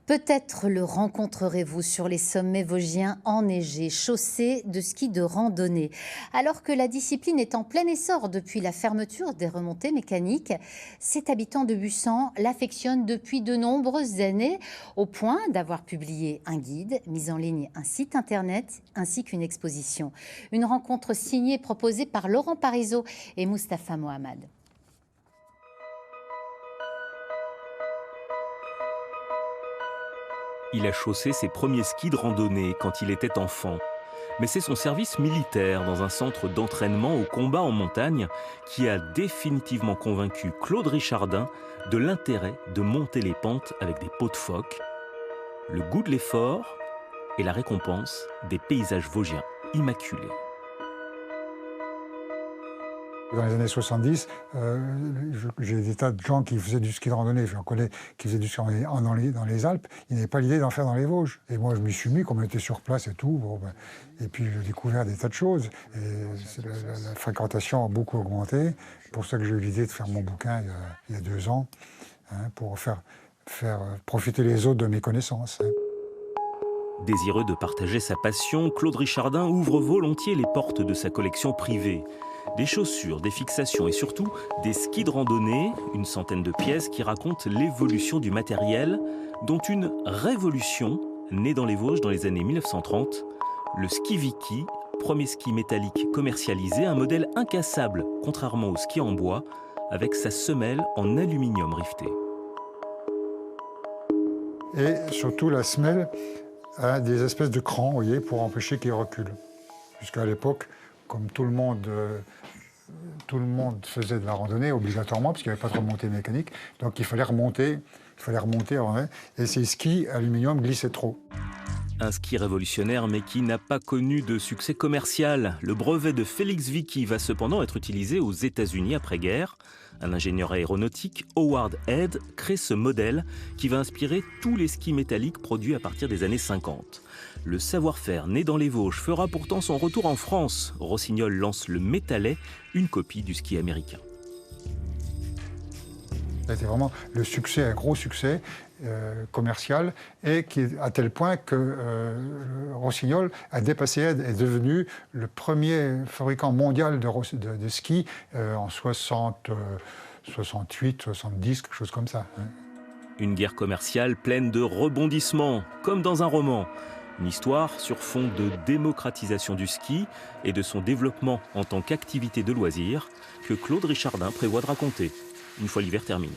Peut-être le rencontrerez-vous sur les sommets vosgiens enneigés, chaussés de ski de randonnée. Alors que la discipline est en plein essor depuis la fermeture des remontées mécaniques, cet habitant de Bussan l'affectionne depuis de nombreuses années, au point d'avoir publié un guide, mis en ligne un site internet ainsi qu'une exposition. Une rencontre signée proposée par Laurent Parisot et Mustapha Mohamed. Il a chaussé ses premiers skis de randonnée quand il était enfant. Mais c'est son service militaire dans un centre d'entraînement au combat en montagne qui a définitivement convaincu Claude Richardin de l'intérêt de monter les pentes avec des peaux de phoque, le goût de l'effort et la récompense des paysages vosgiens immaculés. Dans les années 70, j'ai des tas de gens qui faisaient du ski de randonnée. J'en connais qui faisaient du ski de randonnée dans les Alpes. Ils n'avaient pas l'idée d'en faire dans les Vosges. Et moi, je m'y suis mis, comme on était sur place et tout. Bon, ben, et puis, j'ai découvert des tas de choses. Et la fréquentation a beaucoup augmenté. C'est pour ça que j'ai eu l'idée de faire mon bouquin il y a 2 ans, hein, pour faire profiter les autres de mes connaissances. Hein. Désireux de partager sa passion, Claude Richardin ouvre volontiers les portes de sa collection privée. Des chaussures, des fixations et surtout des skis de randonnée, une centaine de pièces qui racontent l'évolution du matériel, dont une révolution née dans les Vosges dans les années 1930, le ski Viki, premier ski métallique commercialisé, un modèle incassable contrairement au ski en bois, avec sa semelle en aluminium rifté. Et surtout, la semelle a des espèces de crans, vous voyez, pour empêcher qu'il recule. Jusqu'à l'époque, comme tout le monde faisait de la randonnée obligatoirement, parce qu'il n'y avait pas de remontée mécanique, donc il fallait remonter avant, et ces skis aluminium glissaient trop. Un ski révolutionnaire mais qui n'a pas connu de succès commercial. Le brevet de Félix Vicky va cependant être utilisé aux États-Unis après-guerre. Un ingénieur aéronautique, Howard Head, crée ce modèle qui va inspirer tous les skis métalliques produits à partir des années 50. Le savoir-faire né dans les Vosges fera pourtant son retour en France. Rossignol lance le Métallet, une copie du ski américain. Ça a été vraiment le succès, un gros succès commercial, et à tel point que Rossignol a dépassé Head, est devenu le premier fabricant mondial de ski en 68, 70, quelque chose comme ça. Hein. Une guerre commerciale pleine de rebondissements, comme dans un roman. Une histoire sur fond de démocratisation du ski et de son développement en tant qu'activité de loisir que Claude Richardin prévoit de raconter une fois l'hiver terminé.